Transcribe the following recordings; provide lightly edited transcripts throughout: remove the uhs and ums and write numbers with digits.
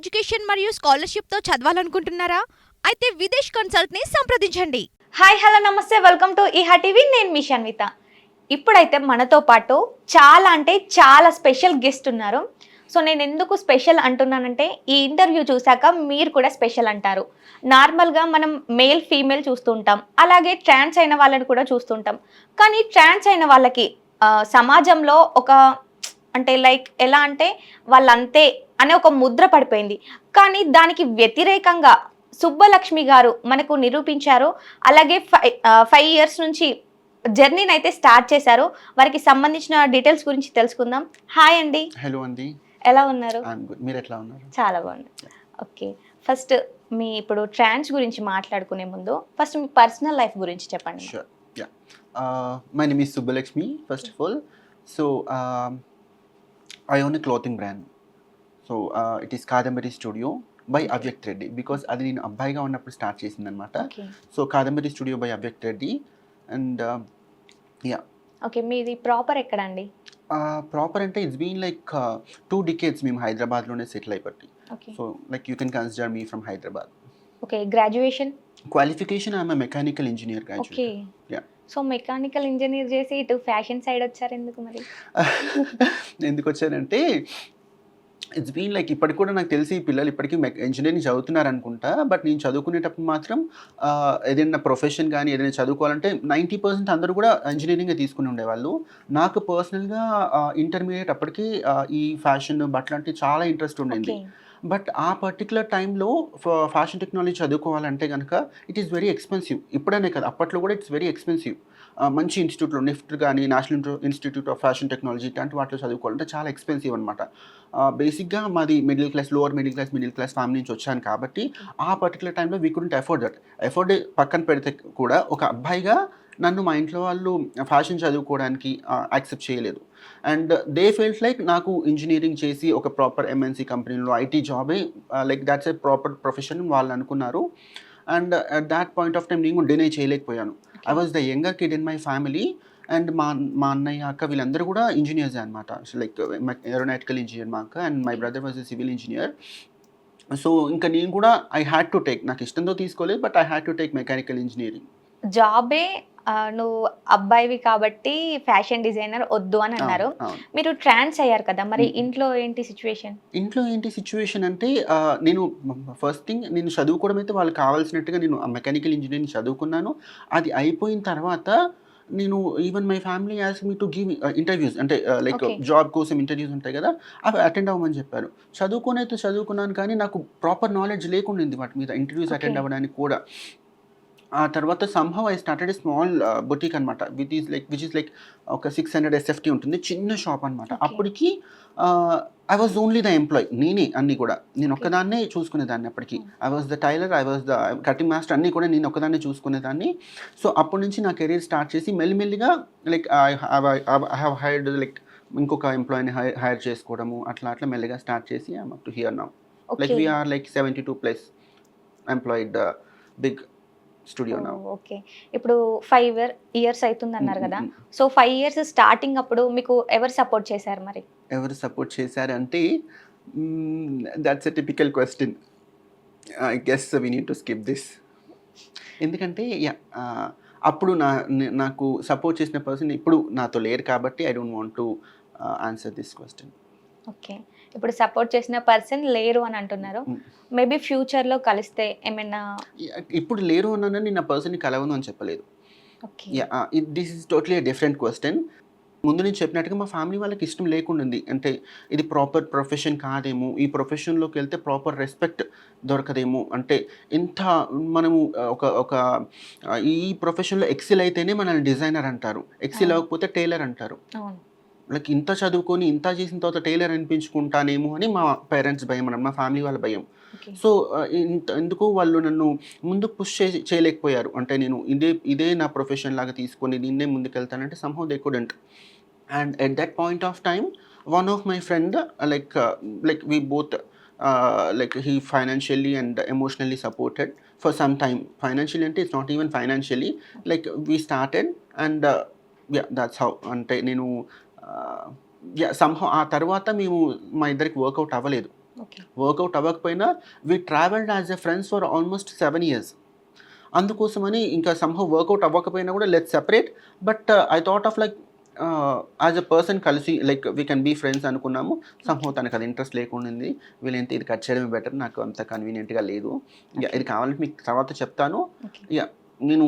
Education మరియు స్కాలర్షిప్తో చదవాలనుకుంటున్నారా? అయితే విదేశ్ కన్సల్ట్ని సంప్రదించండి. హాయ్ హలో నమస్తే వెల్కమ్ టు ఈహా టీవీ. నేను మీ షన్విత. ఇప్పుడైతే మనతో పాటు చాలా అంటే చాలా స్పెషల్ గెస్ట్ ఉన్నారు. సో నేను ఎందుకు స్పెషల్ అంటున్నానంటే ఈ ఇంటర్వ్యూ చూశాక మీరు కూడా స్పెషల్ అంటారు. నార్మల్గా మనం మేల్ ఫీమేల్ చూస్తుంటాం, అలాగే ట్రాన్స్ అయిన వాళ్ళని కూడా చూస్తుంటాం. కానీ ట్రాన్స్ అయిన వాళ్ళకి సమాజంలో ఒక అంటే లైక్ ఎలా అంటే వాళ్ళంతే అనే ఒక ముద్ర పడిపోయింది. కానీ దానికి వ్యతిరేకంగా సుబ్బలక్ష్మి గారు మనకు నిరూపించారు. అలాగే 5 ఇయర్స్ నుంచి జర్నీని అయితే స్టార్ట్ చేశారు. వారికి సంబంధించిన డీటెయిల్స్ గురించి తెలుసుకుందాం. హాయ్ అండి. హలో అండి. ఎలా ఉన్నారు? మీరు ఎట్లా ఉన్నారు? చాలా బాగుంది. ఓకే, ఫస్ట్ మీ ఇప్పుడు ట్రాన్స్ గురించి మాట్లాడుకునే ముందు ఫస్ట్ మీ పర్సనల్ లైఫ్ గురించి చెప్పండి. Sure. Yeah. My name is Subbulakshmi, first of all. So, I own a clothing brand. So, it is Kadambari Studio by Avyakt Reddy. Because అది నేను అబ్బాయిగా ఉన్నప్పుడు స్టార్ట్ చేసింది అనమాట. So Kadambari studio by Avyakt Reddy. And okay, మీది proper ఎక్కడండి? Proper అంటే it's been like 2 decades మేము హైదరాబాద్లోనే సెటిల్ అయిపోయి. So like you can consider me from Hyderabad. Okay, graduation qualification I'm mechanical engineer okay. Graduate. So mechanical engineer చేసి ఇటు ఫ్యాషన్ సైడ్ వచ్చారు ఎందుకు మరి? ఎందుకు వచ్చానంటే ఇట్స్ బీన్ లైక్ ఇప్పటికి కూడా నాకు తెలిసి పిల్లలు ఇప్పటికీ ఇంజనీరింగ్ చదువుతున్నారు అనుకుంటా. బట్ నేను చదువుకునేటప్పుడు మాత్రం ఏదైనా ప్రొఫెషన్ కానీ ఏదైనా చదువుకోవాలంటే 90% అందరూ కూడా ఇంజనీరింగ్ తీసుకుని ఉండేవాళ్ళు. నాకు పర్సనల్గా ఇంటర్మీడియట్ అప్పటికి ఈ ఫ్యాషన్ బట్టలు అంటే చాలా ఇంట్రెస్ట్ ఉండింది. బట్ ఆ పర్టికులర్ టైంలో ఫ్యాషన్ టెక్నాలజీ చదువుకోవాలంటే కనుక ఇట్ ఈస్ వెరీ ఎక్స్పెన్సివ్. ఇప్పుడనే కదా, అప్పట్లో కూడా ఇట్స్ వెరీ ఎక్స్పెన్సివ్. మంచి ఇన్స్టిట్యూట్లో నిఫ్ట్ కానీ national institute of fashion technology ఇట్లాంటి వాటిలో చదువుకోవాలంటే చాలా ఎక్స్పెన్సివ్ అనమాట. బేసిక్గా మాది middle class, lower middle class family నుంచి వచ్చాను కాబట్టి ఆ పర్టికులర్ టైంలో we couldn't afford that. Afford పక్కన పెడితే కూడా ఒక అబ్బాయిగా నన్ను మా ఇంట్లో వాళ్ళు ఫ్యాషన్ చదువుకోవడానికి యాక్సెప్ట్ చేయలేదు. అండ్ దే ఫెల్ట్ లైక్ నాకు ఇంజనీరింగ్ చేసి ఒక ప్రాపర్ ఎంఎన్సీ కంపెనీలో ఐటీ జాబే like that's a proper profession వాళ్ళు అనుకున్నారు. And at that point of time నేను డినై చేయలేకపోయాను. I was the younger kid in my family. And మా అన్నయ్య అక్క వీళ్ళందరూ కూడా ఇంజనీర్స్ అనమాట. లైక్ ఏరోనాటికల్ ఇంజనీర్ మా అక్క, and my brother was a civil engineer. So ఇంకా నేను కూడా ఐ హ్యాడ్ టు టేక్, నాకు ఇష్టంతో తీసుకోలేదు, but I had to take mechanical engineering. జాబే నువ్వు అబ్బాయివి కాబట్టి ఫ్యాషన్ డిజైనర్ వద్దు అని అన్నారు. మీరు ట్రాన్స్ అయ్యారు కదా, మరి ఇంట్లో ఏంటి సిచ్యువేషన్? అంటే నేను ఫస్ట్ థింగ్ నేను చదువుకోవడం అయితే వాళ్ళకి కావాల్సినట్టుగా నేను మెకానికల్ ఇంజనీరింగ్ చదువుకున్నాను. అది అయిపోయిన తర్వాత నేను even my family యాస్క్డ్ me to give interviews, అంటే లైక్ జాబ్ కోసం ఇంటర్వ్యూస్ ఉంటాయి కదా, అవి అటెండ్ అవ్వమని చెప్పారు. చదువుకున్నాను కానీ నాకు ప్రాపర్ నాలెడ్జ్ లేకుండా వాటి మీద ఇంటర్వ్యూస్ అటెండ్ అవ్వడానికి కూడా. ఆ తర్వాత somehow I started a small boutique అనమాట, విచ్ ఈస్ లైక్ ఒక 600 SFT ఉంటుంది, చిన్న షాప్ అనమాట. అప్పటికి I was only the employee, నేనే అన్నీ కూడా నేను ఒక్కదాన్నే చూసుకునేదాన్ని. అప్పటికి I was the tailor, I was the cutting master, అన్నీ కూడా నేను ఒక్కదాన్నే చూసుకునేదాన్ని. సో అప్పటి నుంచి నా కెరీర్ స్టార్ట్ చేసి మెల్లిమెల్లిగా like I have hired like ఇంకొక ఎంప్లాయీని హైర్ చేసుకోవడము, అట్లా మెల్లిగా స్టార్ట్ చేసి I'm up to here now. Like we're like 72+ employed big studio now. Okay, ఇప్పుడు 5 ఇయర్స్ అవుతుంది అన్నారు కదా. సో 5 ఇయర్స్ స్టార్టింగ్ అప్పుడు మీకు ఎవరు సపోర్ట్ చేశారు మరి? ఎవరు సపోర్ట్ చేశారు అంటే that's a typical question. I guess we need to skip this. ఎందుకంటే అప్పుడు నాకు సపోర్ట్ చేసిన పర్సన్ ఇప్పుడు నాతో లేరు కాబట్టి I don't want to answer this question. Okay, ఇప్పుడు సపోర్ట్ చేసిన పర్సన్ లేరు అని అంటున్నారు. మేబీ ఫ్యూచర్లో కలిస్తే ఏమైనా? ఇప్పుడు లేరు అన్నాను, నేను ఆ పర్సన్ని కలవను అని చెప్పలేదు. This is totally different question. ముందు నేను చెప్పినట్టుగా మా ఫ్యామిలీ వాళ్ళకి ఇష్టం లేకుండింది. అంటే ఇది ప్రాపర్ ప్రొఫెషన్ కాదేమో, ఈ ప్రొఫెషన్లోకి వెళ్తే ప్రాపర్ రెస్పెక్ట్ దొరకదేమో, అంటే ఇంత మనము ఒక ఈ ప్రొఫెషన్లో ఎక్సెల్ అయితేనే మనల్ని డిజైనర్ అంటారు, ఎక్సెల్ అవ్వకపోతే టైలర్ అంటారు. లైక్ ఇంత చదువుకొని ఇంత చేసిన తర్వాత టైలర్ అనిపించుకుంటానేమో అని మా పేరెంట్స్ భయం అన్నమాట, మా ఫ్యామిలీ వాళ్ళ భయం. సో ఎందుకు వాళ్ళు నన్ను ముందు పుష్ చేయలేకపోయారు. అంటే నేను ఇదే నా ప్రొఫెషన్ లాగా తీసుకొని దీన్నే ముందుకెళ్తానంటే somehow they couldn't. And at that point of time, one of my friend like we both like he financially and emotionally supported for some time. Financially అంటే it's not even financially, like we started and that's how. అంటే నేను somehow ఆ తర్వాత మేము మా ఇద్దరికి work out అవ్వలేదు. Okay. Work out అవ్వకపోయినా we travelled as a friends for almost 7 years. అందుకోసమని ఇంకా సమ్‌హౌ వర్కౌట్ అవ్వకపోయినా కూడా let's separate. But I thought of like as a person కలిసి like we can be friends అనుకున్నాము. సమ్‌హౌ తనకు అది ఇంట్రెస్ట్ లేకుండింది. వీళ్ళేంటి ఇది కట్ చేయడమే బెటర్, నాకు అంత కన్వీనియంట్‌గా లేదు. ఇది కావాలంటే మీకు తర్వాత చెప్తాను. ఓకే. యాహ్! నేను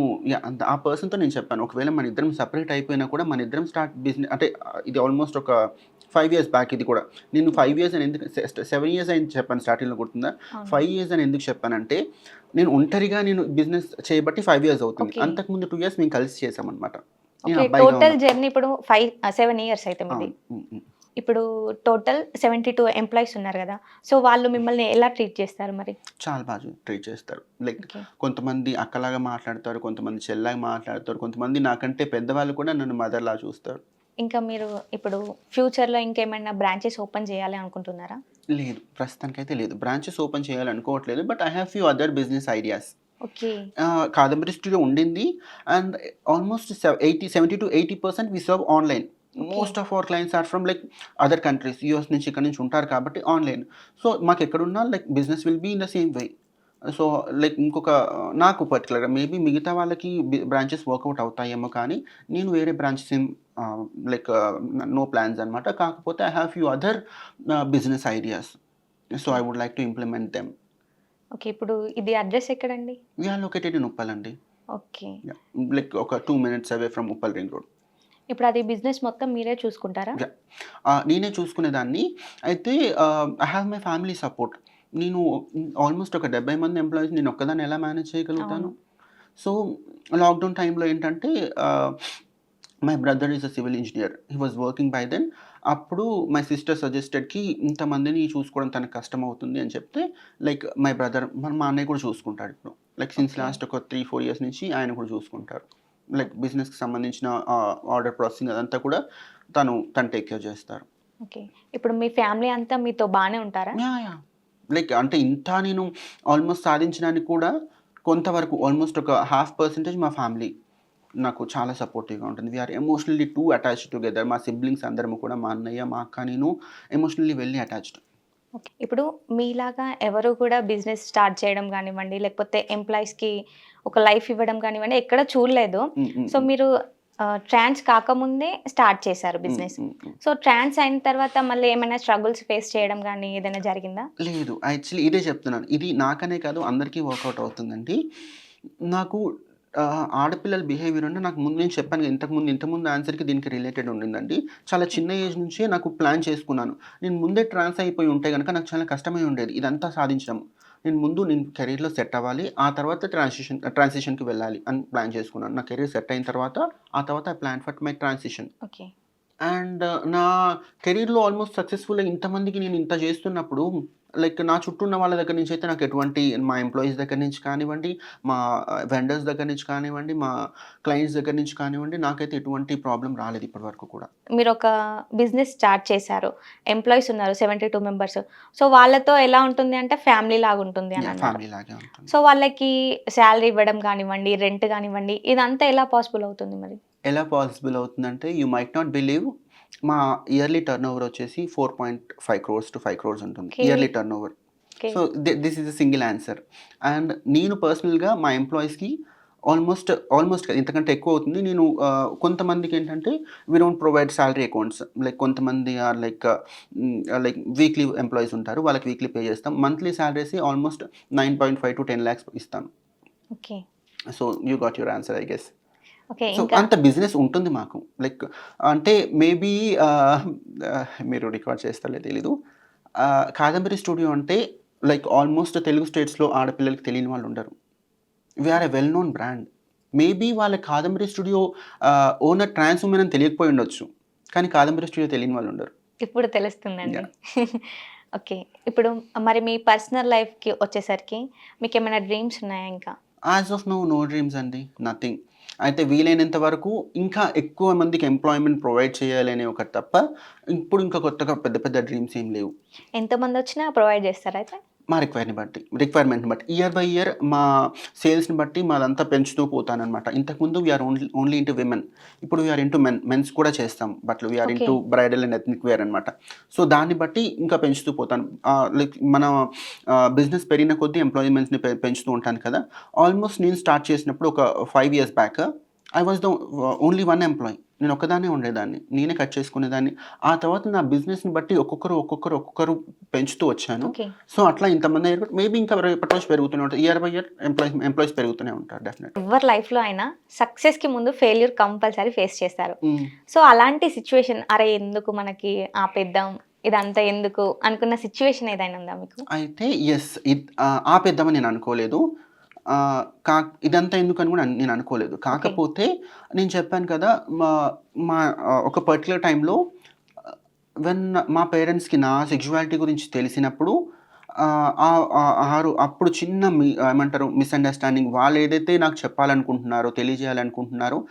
ఆ పర్సన్‌తో నేను చెప్పాను. ఒకవేళ మన ఇద్దరం సెపరేట్ అయిపోయినా కూడా మన ఇద్దరం స్టార్ట్ అంటే ఇది ఆల్మోస్ట్ ఒక 5 years బ్యాక్ ఇది కూడా. నేను 5 years అని ఎందుకు 7 years అని చెప్పాను స్టార్టింగ్‌లో గుర్తుందా? అవును. 5 years అని ఎందుకు చెప్పానంటే నేను ఒంటరిగా నేను బిజినెస్ చేయబట్టి 5 years అవుతుంది. ఓకే. అంతకుముందు 2 years మేము కలిసి చేసామన్నమాట. నేను ఓకే. అబ్బాయిగా టోటల్ ఉన్నప్పుడు. జర్నీ ఇప్పుడు 7 ఇయర్స్ అయితే మీది. అవును. ఇప్పుడు టోటల్ 72 ఎంప్లాయీస్ ఉన్నారు కదా! సో, వాళ్ళు మిమ్మల్ని ఎలా ట్రీట్ చేస్తారు మరి? చాలా బాగా ట్రీట్ చేస్తారు. Like okay. కొంతమంది అక్కలాగా మాట్లాడతారు, కొంతమంది చెల్లాగా మాట్లాడతారు, కొంతమంది నాకంటే పెద్దవాళ్ళు కూడా నన్ను మదర్‌లా చూస్తారు. ఇంకా మీరు ఇప్పుడు ఫ్యూచర్‌లో ఇంకేమైనా బ్రాంచెస్ ఓపెన్ చేయాలి అనుకుంటున్నారా? లేదు, ప్రస్తుతానికైతే లేదు. బ్రాంచెస్ ఓపెన్ చేయాలనుకోవట్లేదు. But I have few other business ideas. Okay. Kadambari studio ఉండింది. And almost 70-80% we serve online. Okay. Most of our clients are from like other countries. US నుంచి ఇక్కడ నుంచి ఉంటారు కాబట్టి ఆన్‌లైన్. సో మాకెక్కడున్నా like business will be in the same way. So like ఇంకొక నాకు పర్టిక్యులర్‌గా మేబీ మిగతా వాళ్ళకి బ్రాంచెస్ వర్కౌట్ అవుతాయేమో కానీ నేను వేరే బ్రాంచెస్ లైక్ నో ప్లాన్స్ అనమాట. కాకపోతే I have few other business ideas. So I would like to implement them. Okay. ఇప్పుడు ఇది అడ్రెస్ ఎక్కడండి? We are located in Uppal అండి. ఓకే. లైక్ ఒక 2 minutes away from Uppal ring road. ఇప్పుడు అది బిజినెస్ మొత్తం మీరే చూసుకుంటారా? నేనే చూసుకునేదాన్ని. అయితే I have my family support. నేను ఆల్మోస్ట్ ఒక 70 మంది ఎంప్లాయీస్ నేను ఒక్కదాన్ని ఎలా మేనేజ్ చేయగలుగుతాను? అవును. సో లాక్‌డౌన్ టైంలో ఏంటంటే my brother is a civil engineer. He was working by then. అప్పుడు మై సిస్టర్ సజెస్టెడ్‌కి ఇంతమందిని చూసుకోవడం తనకు కష్టమవుతుంది అని చెప్తే లైక్ మై బ్రదర్ మా అన్నయ్య కూడా చూసుకుంటాడు ఇప్పుడు. Like since okay. లాస్ట్ ఒక 3-4 years నుంచి ఆయన కూడా చూసుకుంటారు. లైక్ బిజినెస్‌కి సంబంధించిన ఆర్డర్ ప్రాసెసింగ్ అదంతా కూడా తను టేక్ కేర్ చేస్తారు. ఓకే. ఇప్పుడు మీ ఫ్యామిలీ అంతా మీతో బానే ఉంటారా? యాహ్! లైక్ అంటే ఇంత నేను ఆల్మోస్ట్ సాధించడానికి కూడా కొంతవరకు ఆల్మోస్ట్ ఒక 0.5% మా ఫ్యామిలీ నాకు చాలా సపోర్టివ్‌గా ఉంటుంది. We are emotionally too attached together. మా సిబ్లింగ్స్ అందరము కూడా మా అన్నయ్య, మా అక్క, నేను ఎమోషనల్లీ వెరీ అటాచ్డ్. ఓకే. ఇప్పుడు మీలాగా ఎవరు కూడా బిజినెస్ స్టార్ట్ చేయడం గానివ్వండి, లేకపోతే ఎంప్లాయీస్‌కి ఒక లైఫ్ ఇవ్వడం గానివ్వండి, ఎక్కడ చూడలేదు. సో, మీరు ట్రాన్స్ కాకముందే స్టార్ట్ చేశారు బిజినెస్. సో, ట్రాన్స్ అయిన తర్వాత మళ్ళీ ఏమైనా స్ట్రగుల్స్ ఫేస్ చేయడం గాని ఏదైనా జరిగిందా? లేదు. యాక్చువల్లీ ఇదే చెప్తున్నాను. ఇది నాకనే కాదు అందరికీ వర్కౌట్ అవుతుందండి. నాకు ఆడపిల్లల బిహేవియర్ అంటే నాకు ముందు నేను చెప్పాను కదా! ఇంతకుముందు ఆన్సర్‌కి దీనికి రిలేటెడ్ ఉండిందండి. చాలా చిన్న ఏజ్ నుంచే నాకు ప్లాన్ చేసుకున్నాను. నేను ముందే ట్రాన్స్ అయిపోయి ఉంటే గనక నాకు చాలా కష్టమై ఉండేది ఇదంతా సాధించడం. నేను కెరీర్‌లో సెట్ అవ్వాలి. ఆ తర్వాత ట్రాన్సిషన్‌కి వెళ్ళాలి అని ప్లాన్ చేసుకున్నాను. నా కెరీర్ సెట్ అయిన తర్వాత, ఆ తర్వాత I plan for my transition. Okay. And నా కెరీర్‌లో ఆల్మోస్ట్ సక్సెస్‌ఫుల్‌గా ఇంతమందికి నేను ఇంత చేస్తున్నప్పుడు లైక్ నా చుట్టూ ఉన్న వాళ్ళ దగ్గర నుంచి అయితే నాకు ఎటువంటి మా ఎంప్లాయీస్ దగ్గర నుంచి కానివ్వండి, మా వెండర్స్ దగ్గర నుంచి కానివ్వండి, మా క్లయింట్స్ దగ్గర నుంచి కానివ్వండి, నాకైతే ఎటువంటి ప్రాబ్లమ్ రాలేదు ఇప్పటి వరకు కూడా. మీరొక బిజినెస్ స్టార్ట్ చేశారు. ఎంప్లాయీస్ ఉన్నారు 72 మెంబర్స్. సో, వాళ్ళతో ఎలా ఉంటుంది అంటే ఫ్యామిలీ లాగుంటుంది అని అన్నారు. ఫ్యామిలీ లాగే ఉంటుంది. సో, వాళ్ళకి సాలరీ ఇవ్వడం గానివ్వండి, రెంట్ గానివ్వండి, ఇదంతా ఎలా పాసిబుల్ అవుతుంది మరి? ఎలా పాసిబుల్ అవుతుందంటే యూ మైట్ నాట్ బిలీవ్ మా ఇయర్లీ టర్నోవర్ వచ్చేసి 4.5 crores to 5 crores ఉంటుంది. Okay. Yearly turnover. Okay. So this is a single answer. And నేను పర్సనల్‌గా మా ఎంప్లాయీస్‌కి ఆల్మోస్ట్ ఇంతకంటే ఎక్కువ అవుతుంది. నేను కొంతమందికి ఏంటంటే we don't provide salary accounts. Like కొంతమంది ఆర్ లైక్ వీక్లీ ఎంప్లాయీస్ ఉంటారు. వాళ్ళకి వీక్లీ పే చేస్తాం. Monthly salaries almost 9.5 to 10 lakhs ఇస్తాను. Okay. So you got your answer I guess. Okay. So ఇంకా అంత బిజినెస్ ఉంటుంది మాకు. లైక్ అంటే మేబీ మీరు రికార్డ్ చేస్తారో తెలీదు. కాదంబరి స్టూడియో అంటే లైక్ ఆల్మోస్ట్ తెలుగు స్టేట్స్‌లో ఆడపిల్లలకి తెలియని వాళ్ళు ఉండరు. We are a well known brand. Maybe వాళ్ళ Kadambari studio owner trans women అని తెలియకపోయి ఉండొచ్చు. కానీ కాదంబరి స్టూడియో తెలియని వాళ్ళు ఉండరు. ఇప్పుడు తెలుస్తుందండి. యాహ్! ఓకే. ఇప్పుడు మరి మీ పర్సనల్ లైఫ్‌కి వచ్చేసరికి మీకేమైనా డ్రీమ్స్ ఉన్నాయా ఇంకా? As of now no dreams అండి. నథింగ్. అయితే వీలైనంత వరకు ఇంకా ఎక్కువ మందికి ఎంప్లాయ్‌మెంట్ ప్రొవైడ్ చేయాలి అనే ఒకటి తప్ప, ఇప్పుడు ఇంకా కొత్తగా పెద్ద పెద్ద డ్రీమ్స్ ఏం లేవు. ఎంతమందొచ్చినా ప్రొవైడ్ చేస్తారా అయితే? మా రిక్వైర్మెంట్ని బట్టి ఇయర్ బై ఇయర్ మా సేల్స్ని బట్టి మాదంతా పెంచుతూ పోతానన్నమాట. ఇంతకుముందు వీఆర్ ఓన్లీ ఇంటూ విమెన్, ఇప్పుడు వీఆర్ ఇంటూ మెన్స్ కూడా చేస్తాం బట్టలు. We're okay. Into bridal and ethnic wear అనమాట. సో దాన్ని బట్టి ఇంకా పెంచుతూ పోతాను. లైక్ మన బిజినెస్ పెరిగిన కొద్దీ ఎంప్లాయ్మెంట్స్ని పెంచుతూ ఉంటాను కదా. ఆల్మోస్ట్ నేను స్టార్ట్ చేసినప్పుడు ఒక 5 years back I was the only one employee. నేను ఒక్కదాన్నే ఉండేదాన్ని, నేనే కట్ చేసుకునేదాన్ని. ఆ తర్వాత నా బిజినెస్ని బట్టి ఒక్కొక్కరు పెంచుతూ వచ్చాను. ఓకే. సో అట్లా ఇంతమంది అయ్యారు. మేబీ ఇంకా రేపటి రోజు పెరుగుతూనే ఉంటారు. ఇయర్ బై ఇయర్ ఎంప్లాయీస్ పెరుగుతూనే ఉంటారు డెఫినెట్. ఎవరి లైఫ్లో అయినా సక్సెస్కి ముందు ఫెయిల్యూర్ కంపల్సరీ ఫేస్ చేస్తారు. సో అలాంటి సిచ్యువేషన్, అరే ఎందుకు మనకి ఆపేద్దాం ఇదంతా ఎందుకు అనుకున్న సిచ్యువేషన్ ఏదైనా ఉందా మీకు? అయితే ఎస్, ఆపేద్దామని నేను అనుకోలేదు. ఇదంతా ఎందుకని కూడా నేను అనుకోలేదు. కాకపోతే నేను చెప్పాను కదా, మా మా ఒక పర్టికులర్ టైంలో వెన్ మా పేరెంట్స్కి నా సెక్చువాలిటీ గురించి తెలిసినప్పుడు అప్పుడు చిన్న ఏమంటారు మిస్అండర్స్టాండింగ్. వాళ్ళు ఏదైతే నాకు చెప్పాలనుకుంటున్నారో, తెలియజేయాలనుకుంటున్నారో,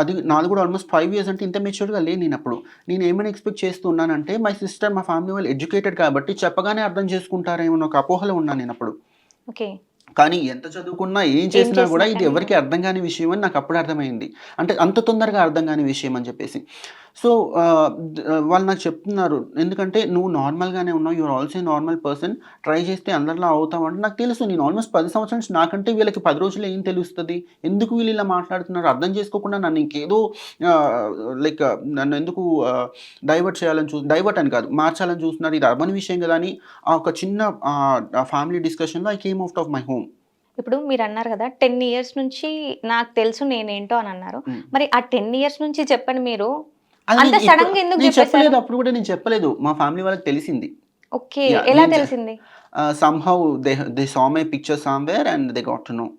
అది నాది కూడా ఆల్మోస్ట్ 5 years అంటే ఇంత మెచ్యూర్డ్గా లేను నేను అప్పుడు. నేను ఏమైనా ఎక్స్పెక్ట్ చేస్తున్నానంటే మై సిస్టర్, మా ఫ్యామిలీ వాళ్ళు ఎడ్యుకేటెడ్ కాబట్టి చెప్పగానే అర్థం చేసుకుంటారేమో ఒక అపోహలో ఉన్నాను నేను అప్పుడు. ఓకే. కానీ ఎంత చదువుకున్నా ఏం చేసినా కూడా ఇది ఎవరికి అర్థం కాని విషయం అని నాకు అప్పుడు అర్థమైంది. అంటే అంత తొందరగా అర్థం కాని విషయం అని చెప్పేసి. సో వాళ్ళు నాకు చెప్తున్నారు, ఎందుకంటే నువ్వు నార్మల్గానే ఉన్నావు, you're also a normal person, try చేస్తే అందరిలా అవుతావు అంటే నాకు తెలుసు. నేను ఆల్మోస్ట్ 10 సంవత్సరాల నుంచి నాకంటే వీళ్ళకి 10 రోజుల్లో ఏం తెలుస్తుంది, ఎందుకు వీళ్ళు ఇలా మాట్లాడుతున్నారు అర్థం చేసుకోకుండా నన్ను ఇంకేదో లైక్ నన్ను ఎందుకు డైవర్ట్ అని కాదు, మార్చాలని చూస్తున్నారు, ఇది అర్బన్ విషయం కదా అని ఒక చిన్న ఫ్యామిలీ డిస్కషన్లో I came out of my home. ఇప్పుడు మీరు అన్నారు కదా 10 years నుంచి నాకు తెలుసు నేనేంటో అని అన్నారు. మరి ఆ 10 years నుంచి చెప్పండి మీరు అంత సడన్ గా ఎందుకు నేను చెప్పేశారు? చెప్పలేదు, అప్పుడు కూడా నేను చెప్పలేదు. మా ఫ్యామిలీ వాళ్ళకి తెలిసింది. ఓకే. ఎలా తెలిసింది? somehow they saw my picture somewhere and they got to know.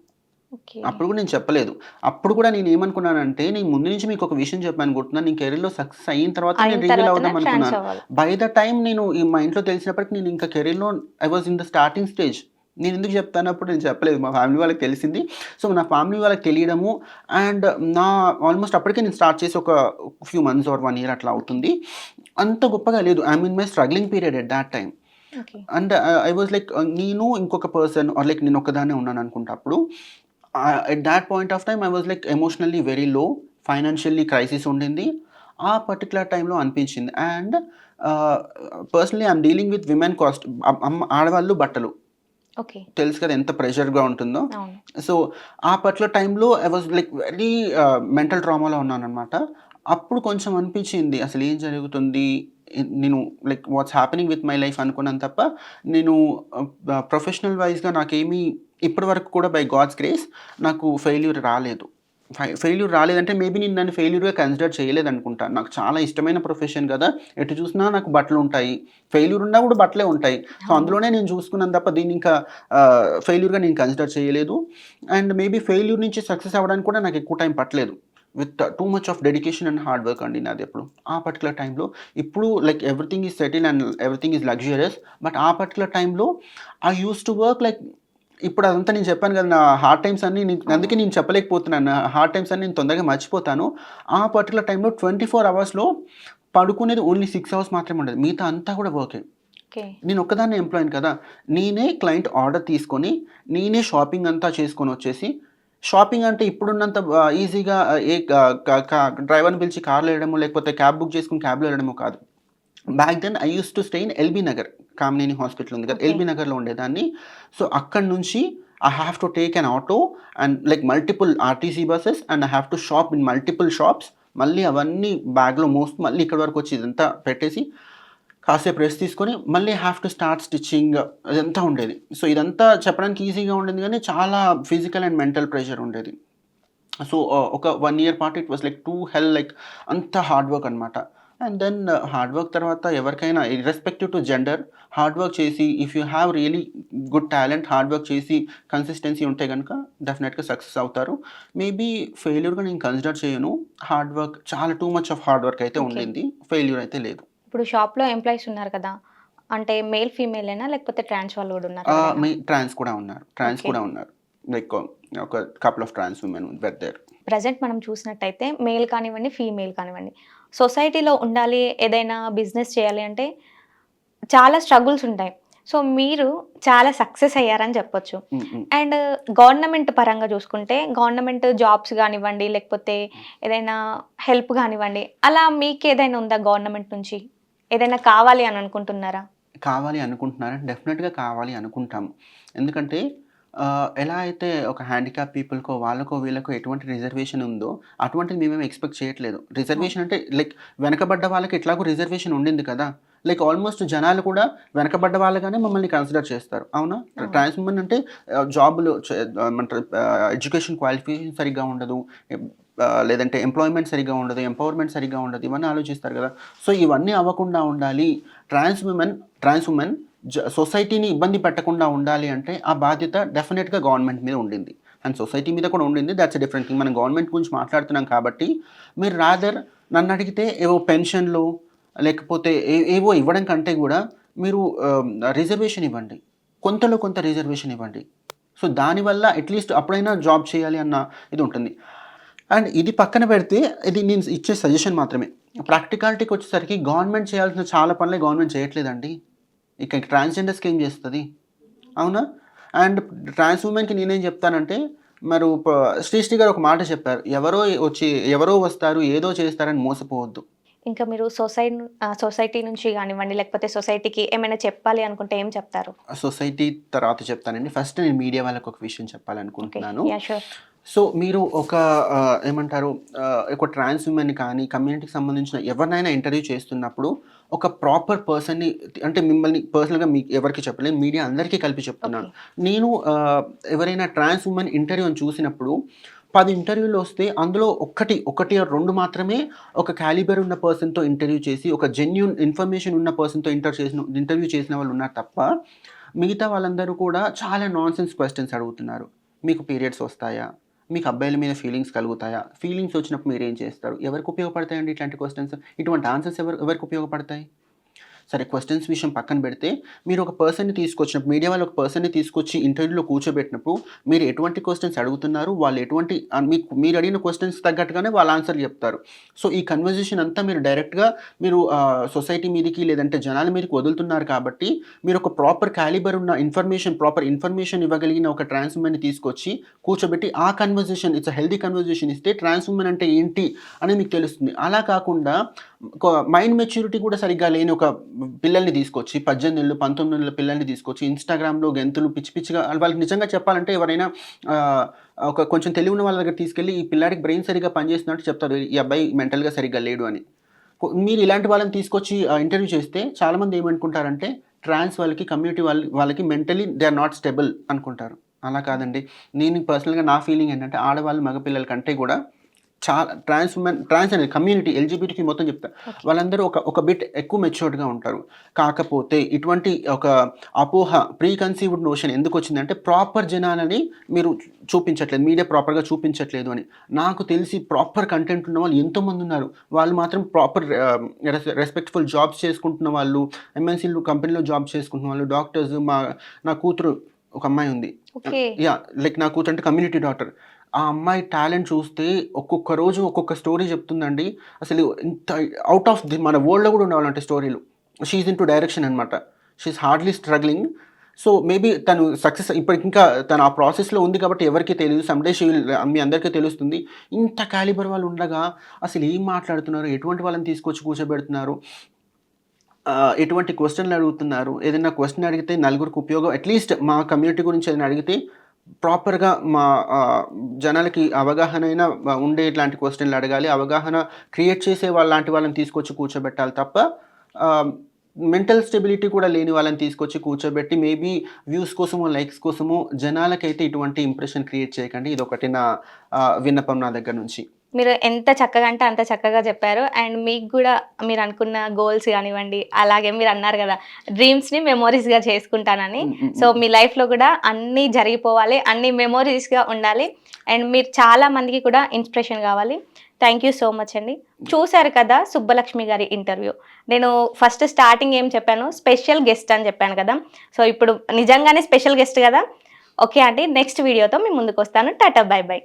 Okay. అప్పుడు కూడా నేను చెప్పలేదు. అప్పుడు కూడా నేను ఏమనుకున్నానంటే, నేను ముందు నుంచి మీకు ఒక విషయం చెప్పాను గుర్తుందా, నేను కెరీర్లో సక్సెస్ అయిన తర్వాత నేను రియల్ అవుదాం అనుకున్నాను. బై ద టైం నేను మా ఇంట్లో తెలిసినప్పటికీ నేను ఇంకా కెరీర్లో I was in the starting stage. నేను ఎందుకు చెప్తాను, అప్పుడు నేను చెప్పలేదు, మా ఫ్యామిలీ వాళ్ళకి తెలిసింది. సో నా ఫ్యామిలీ వాళ్ళకి తెలియడము అండ్ నా ఆల్మోస్ట్ అప్పటికే నేను స్టార్ట్ చేసి ఒక ఫ్యూ మంత్స్ ఆర్ 1 year అట్లా అవుతుంది. అంత గొప్పగా లేదు. I mean my struggling period at that time. And I was like నేను ఇంకొక పర్సన్ ఆర్ లైక్ నేను ఒక్కదానే ఉన్నాను అనుకుంటా అప్పుడు. At that point of time I was like emotionally very low, financially crisis ఉండింది. ఆ పర్టికులర్ టైంలో అనిపించింది. And personally I'm dealing with women cost, ఆడవాళ్ళు బట్టలు ఓకే. తెలుసు కదా ఎంత ప్రెషర్గా ఉంటుందో. అవును. సో ఆ పర్టికులర్ టైంలో I was like very mental ట్రామాలో ఉన్నాను అనమాట. అప్పుడు కొంచెం అనిపించింది అసలు ఏం జరుగుతుంది, నేను like what's happening with my life అనుకున్నాను తప్ప నేను ప్రొఫెషనల్ వైజ్గా నాకేమీ ఇప్పటి వరకు కూడా బై గాడ్స్ గ్రేస్ నాకు ఫెయిల్యూర్ రాలేదంటే మేబీ నేను దాన్ని ఫెయిల్యూర్గా కన్సిడర్ చేయలేదు అనుకుంటా. నాకు చాలా ఇష్టమైన ప్రొఫెషన్ కదా, ఎటు చూసినా నాకు బట్టలు ఉంటాయి, ఫెయిల్యూర్ ఉన్నా కూడా బట్టలే ఉంటాయి. సో అందులోనే నేను చూసుకున్నాను తప్ప దీన్ని ఇంకా ఫెయిల్యూర్గా నేను కన్సిడర్ చేయలేదు. అండ్ మేబీ ఫెయిల్యూర్ నుంచి సక్సెస్ అవ్వడానికి కూడా నాకు ఎక్కువ టైం పట్టలేదు. With too much of dedication and hard work అండి నాది ఎప్పుడు ఆ పర్టికులర్ టైంలో. ఇప్పుడు like everything is settle and everything is luxurious, but ఆ పర్టికులర్ టైంలో I use to work like, ఇప్పుడు అదంతా నేను చెప్పాను కదా, నా హార్డ్ టైమ్స్ అన్నీ అందుకే నేను చెప్పలేకపోతున్నాను. నా హార్డ్ టైమ్స్ అన్నీ నేను తొందరగా మర్చిపోతాను. ఆ పర్టికులర్ టైంలో 24 hours పడుకునేది ఓన్లీ 6 hours మాత్రమే ఉండదు, మిగతా అంతా కూడా వర్కే. నేను ఒక్కదాన్ని ఎంప్లాయీని కదా, నేనే క్లయింట్ ఆర్డర్ తీసుకొని నేనే షాపింగ్ అంతా చేసుకొని వచ్చేసి, షాపింగ్ అంటే ఇప్పుడున్నంత ఈజీగా ఏ డ్రైవర్ని పిలిచి కార్లో వెళ్ళడము లేకపోతే క్యాబ్ బుక్ చేసుకుని క్యాబ్లో వెళ్ళడము కాదు. Back then I use to stay in LB Nagar, Kamineni hospital ఉంది కదా, ఎల్బీ నగర్లో ఉండేదాన్ని. సో అక్కడ నుంచి I have to take an auto and like multiple RTC buses and I have to shop in multiple shops. మళ్ళీ అవన్నీ బ్యాగ్లో మోస్తూ మళ్ళీ ఇక్కడ వరకు వచ్చి ఇదంతా పెట్టేసి కాసేపు రెస్ట్ తీసుకొని మళ్ళీ హ్యావ్ టు స్టార్ట్ స్టిచ్చింగ్, అదంతా ఉండేది. సో ఇదంతా చెప్పడానికి ఈజీగా ఉండేది కానీ చాలా ఫిజికల్ అండ్ మెంటల్ ప్రెషర్ ఉండేది. సో ఒక 1 year పాటు it was like to hell, like అంత హార్డ్ వర్క్ అనమాట. అండ్ దెన్ హార్డ్ వర్క్ తర్వాత ఎవరికైనా irrespective to gender hard work చేసి, if you have really good talent, hard work చేసి consistency ఉంటే కనుక డెఫినెట్గా సక్సెస్ అవుతారు. మేబీ ఫెయిల్యూర్గా నేను కన్సిడర్ చేయను. హార్డ్ వర్క్ చాలా too much of hard work అయితే ఉండింది, ఫెయిల్యూర్ అయితే లేదు. ఇప్పుడు షాప్లో ఎంప్లాయీస్ ఉన్నారు కదా, అంటే మేల్ ఫీమేల్ అయినా లేకపోతే ట్రాన్స్ వాళ్ళు కూడా ఉన్నారు? ట్రాన్స్ కూడా ఉన్నారు, లైక్ ఒక couple of trans women were there. Present మనం చూసినట్టయితే మేల్ కానివ్వండి, ఫీమేల్ కానివ్వండి, సొసైటీలో ఉండాలి, ఏదైనా బిజినెస్ చేయాలి అంటే చాలా స్ట్రగుల్స్ ఉంటాయి. సో మీరు చాలా సక్సెస్ అయ్యారని చెప్పొచ్చు. ఉమ్, ఉమ్. అండ్ గవర్నమెంట్ పరంగా చూసుకుంటే గవర్నమెంట్ జాబ్స్ కానివ్వండి, లేకపోతే ఏదైనా హెల్ప్ కానివ్వండి, అలా మీకు ఏదైనా ఉందా గవర్నమెంట్ నుంచి? ఏదైనా కావాలి అని అనుకుంటున్నారా? కావాలి అనుకుంటున్నారా? డెఫినెట్గా కావాలి అనుకుంటాము. ఎందుకంటే ఎలా అయితే ఒక హ్యాండిక్యాప్ పీపుల్‌కో, వాళ్ళకో, వీళ్ళకో ఎటువంటి రిజర్వేషన్ ఉందో, అటువంటిది మేమేమి ఎక్స్‌పెక్ట్ చేయట్లేదు. రిజర్వేషన్ అంటే లైక్ వెనకబడ్డ వాళ్ళకి ఎట్లాగో రిజర్వేషన్ ఉండింది కదా! లైక్ ఆల్మోస్ట్ జనాలు కూడా వెనకబడ్డ వాళ్ళుగానే మమ్మల్ని కన్సిడర్ చేస్తారు. అవునా? అవును. ట్రాన్స్ ఉమెన్ అంటే జాబులు ఏమంటారు, ఎడ్యుకేషన్ క్వాలిఫికేషన్ సరిగ్గా ఉండదు. లేదంటే ఎంప్లాయ్‌మెంట్ సరిగ్గా ఉండదు. ఎంపవర్‌మెంట్ సరిగ్గా ఉండదు. ఇవన్నీ ఆలోచిస్తారు కదా! సో, ఇవన్నీ అవ్వకుండా ఉండాలి. ట్రాన్స్ ఉమెన్ సొసైటీని ఇబ్బంది పెట్టకుండా ఉండాలి అంటే ఆ బాధ్యత డెఫినెట్‌గా గవర్నమెంట్ మీద ఉండింది. అండ్ సొసైటీ మీద కూడా ఉండింది. Thoughts a different thing. మనం గవర్నమెంట్ గురించి మాట్లాడుతున్నాం కాబట్టి మీరు రాదర్ నన్నడిగితే ఏవో పెన్షన్‌లు లేకపోతే ఏవో ఇవ్వడం కంటే కూడా మీరు రిజర్వేషన్ ఇవ్వండి. కొంతలో కొంత రిజర్వేషన్ ఇవ్వండి. సో, దానివల్ల అట్‌లీస్ట్ అప్పుడైనా జాబ్ చేయాలి అన్న ఇది ఉంటుంది. అండ్ ఇది పక్కన పెడితే ఇది నేను ఇచ్చే సజెషన్ మాత్రమే. ప్రాక్టికాలిటీకి వచ్చేసరికి గవర్నమెంట్ చేయాల్సిన చాలా పనులే గవర్నమెంట్ చేయట్లేదండి. ఇక ట్రాన్స్‌జెండర్స్‌కి ఏం చేస్తది? అవునా? అండ్ ట్రాన్స్ ఉమెన్‌కి నేనేం చెప్తానంటే మరి శ్రీశ్రీ గారు ఒక మాట చెప్పారు. ఎవరో వస్తారు, ఏదో చేస్తారని మోసపోవద్దు. ఇంకా మీరు సొసైటీ నుంచి కానివ్వండి, లేకపోతే సొసైటీకి ఏమైనా చెప్పాలి అనుకుంటే ఏం చెప్తారు? సొసైటీ తర్వాత చెప్తానండి. ఫస్ట్ నేను మీడియా వాళ్ళకి ఒక విషయం ఓకే. చెప్పాలనుకుంటున్నాను. యాహ్! షూర్. సో, మీరు ఒక ఏమంటారు, ఒక ట్రాన్స్ ఉమెన్ కానీ, కమ్యూనిటీకి సంబంధించిన ఎవరినైనా ఇంటర్వ్యూ చేస్తున్నప్పుడు ఒక ప్రాపర్ పర్సన్‌ని, అంటే మిమ్మల్ని పర్సనల్‌గా మీకు ఎవరికీ చెప్పలేను. మీడియా అందరికీ కలిపి చెప్తున్నాను. ఓకే. నేను ఎవరైనా ట్రాన్స్ ఉమెన్ ఇంటర్వ్యూని చూసినప్పుడు 10 ఇంటర్వ్యూలు వస్తే అందులో ఒకటి ఆర్ 2 మాత్రమే ఒక క్యాలిబర్ ఉన్న పర్సన్‌తో ఇంటర్వ్యూ చేసి, ఒక జెన్యూన్ ఇన్ఫర్మేషన్ ఉన్న పర్సన్‌తో ఇంటర్వ్యూ చేసిన వాళ్ళు ఉన్నారు తప్ప, మిగతా వాళ్ళందరూ కూడా చాలా నాన్‌సెన్స్ క్వెషన్స్ అడుగుతున్నారు. మీకు పీరియడ్స్ వస్తాయా? మీకు అబ్బాయిల మీద ఫీలింగ్స్ కలుగుతాయా? ఫీలింగ్స్ వచ్చినప్పుడు మీరేం చేస్తారు? ఎవరికి ఉపయోగపడతాయండి ఇట్లాంటి క్వెషన్స్? ఇటువంటి ఆన్సర్స్ ఎవరికి ఉపయోగపడతాయి? సరే, క్వెషన్స్ విషయం పక్కన పెడితే, మీరు ఒక పర్సన్‌ని తీసుకొచ్చినప్పుడు, మీడియా వాళ్ళు ఒక పర్సన్‌ని తీసుకొచ్చి ఇంటర్వ్యూలో కూర్చోబెట్టినప్పుడు, మీరు ఎటువంటి క్వెషన్స్ అడుగుతున్నారు, వాళ్ళు ఎటువంటి మీరు అడిగిన క్వెషన్స్ తగ్గట్టుగానే వాళ్ళు ఆన్సర్లు చెప్తారు. సో, ఈ కన్వర్జేషన్ అంతా మీరు డైరెక్ట్‌గా సొసైటీ మీదకి లేదంటే జనాల మీదకి వదులుతున్నారు కాబట్టి, మీరు ఒక ప్రాపర్ ప్రాపర్ ఇన్ఫర్మేషన్ ఇవ్వగలిగిన ఒక ట్రాన్స్ ఉమెన్‌ని తీసుకొచ్చి కూర్చోబెట్టి ఆ conversation, it's a healthy conversation ఇస్తే ట్రాన్స్ ఉమెన్ అంటే ఏంటి అనేది మీకు తెలుస్తుంది. అలా కాకుండా మైండ్ మెచ్యూరిటీ కూడా సరిగ్గా లేని ఒక పిల్లల్ని తీసుకొచ్చి 18 ఏళ్ళు, 19 ఏళ్ళ పిల్లల్ని తీసుకొచ్చి ఇన్‌స్టాగ్రామ్‌లో గెంతులు పిచ్చిగా వాళ్ళకి నిజంగా చెప్పాలంటే ఎవరైనా ఒక కొంచెం తెలివి ఉన్న వాళ్ళ దగ్గర తీసుకెళ్ళి ఈ పిల్లాడికి బ్రెయిన్ సరిగ్గా పనిచేస్తున్నట్టు చెప్తారు. ఈ అబ్బాయి మెంటల్‌గా సరిగ్గా లేడు అని. మీరు ఇలాంటి వాళ్ళని తీసుకొచ్చి ఇంటర్వ్యూ చేస్తే చాలామంది ఏమనుకుంటారంటే ట్రాన్స్ వాళ్ళకి, కమ్యూనిటీ వాళ్ళకి mentally they are not stable అనుకుంటారు. అలా కాదండి. నేను పర్సనల్‌గా నా ఫీలింగ్ ఏంటంటే ఆడవాళ్ళు, మగ పిల్లల కంటే కూడా చాలా ట్రాన్స్ అనేది కమ్యూనిటీ ఎల్‌జిబిటీకి మొత్తం చెప్తా. ఓకే. వాళ్ళందరూ ఒక బిట్ ఎక్కువ మెచ్యూర్డ్‌గా ఉంటారు. కాకపోతే ఇటువంటి ఒక అపోహ, ప్రీ కన్సీవ్డ్ నోషన్ ఎందుకొచ్చిందంటే ప్రాపర్ జనాలని మీరు చూపించట్లేదు. మీడియా ప్రాపర్‌గా చూపించట్లేదు అని. నాకు తెలిసి ప్రాపర్ కంటెంట్ ఉన్న వాళ్ళు ఎంతోమంది ఉన్నారు. వాళ్ళు మాత్రం ప్రాపర్ రెస్పెక్ట్‌ఫుల్ జాబ్స్ చేసుకుంటున్న వాళ్ళు, ఎంఎన్‌సీలు కంపెనీలో జాబ్స్ చేసుకుంటున్న వాళ్ళు, డాక్టర్స్. నా కూతురు ఒక అమ్మాయి ఉంది. ఓకే. యాహ్! లైక్ నా కూతురు అంటే కమ్యూనిటీ డాక్టర్. ఆ అమ్మాయి టాలెంట్ చూస్తే ఒక్కొక్క రోజు ఒక్కొక్క స్టోరీ చెప్తుందండి. అసలు ఇంత ఔట్ ఆఫ్ మన వరల్డ్‌లో కూడా ఉండవు అలాంటి స్టోరీలు. షీ ఈజ్ ఇంటూ డైరెక్షన్ అనమాట. She is hardly struggling. So, maybe తను సక్సెస్ ఇప్పటికింకా తను ఆ ప్రాసెస్‌లో ఉంది కాబట్టి ఎవరికీ తెలీదు. సమ్‌డే మీ అందరికీ తెలుస్తుంది. ఇంత క్యాలిబర్ వాళ్ళు ఉండగా అసలు ఏం మాట్లాడుతున్నారు? ఎటువంటి వాళ్ళని తీసుకొచ్చి కూర్చోబెడుతున్నారు? ఎటువంటి క్వెషన్‌లు అడుగుతున్నారు? ఏదైనా క్వెషన్ అడిగితే నలుగురికి ఉపయోగం, అట్‌లీస్ట్ మా కమ్యూనిటీ గురించి ఏదైనా అడిగితే ప్రాపర్‌గా మా జనాలకి అవగాహనైనా ఉండే ఇట్లాంటి క్వెషన్‌లు అడగాలి. అవగాహన క్రియేట్ చేసే వాళ్ళలాంటి వాళ్ళని తీసుకొచ్చి కూర్చోబెట్టాలి తప్ప మెంటల్ స్టెబిలిటీ కూడా లేని వాళ్ళని తీసుకొచ్చి కూర్చోబెట్టి మేబీ వ్యూస్ కోసమో, లైక్స్ కోసమో జనాలకైతే ఇటువంటి ఇంప్రెషన్ క్రియేట్ చేయకండి. ఇదొకటి నా విన్నపం నా దగ్గర నుంచి. మీరు ఎంత చక్కగా అంటే అంత చక్కగా చెప్పారు. అండ్ మీకు కూడా మీరు అనుకున్న గోల్స్ కానివ్వండి, అలాగే మీరు అన్నారు కదా డ్రీమ్స్‌ని మెమోరీస్‌గా చేసుకుంటానని. సో, మీ లైఫ్‌లో కూడా అన్నీ జరిగిపోవాలి, అన్నీ మెమోరీస్‌గా ఉండాలి. అండ్ మీరు చాలా మందికి కూడా ఇన్స్పిరేషన్ కావాలి. థ్యాంక్ యూ సో మచ్ అండి. చూశారు కదా సుబ్బలక్ష్మి గారి ఇంటర్వ్యూ. నేను ఫస్ట్ స్టార్టింగ్ ఏం చెప్పాను, స్పెషల్ గెస్ట్ అని చెప్పాను కదా. సో, ఇప్పుడు నిజంగానే స్పెషల్ గెస్ట్ కదా. ఓకే అండి, నెక్స్ట్ వీడియోతో మీ ముందుకు వస్తాను. Tata, by by.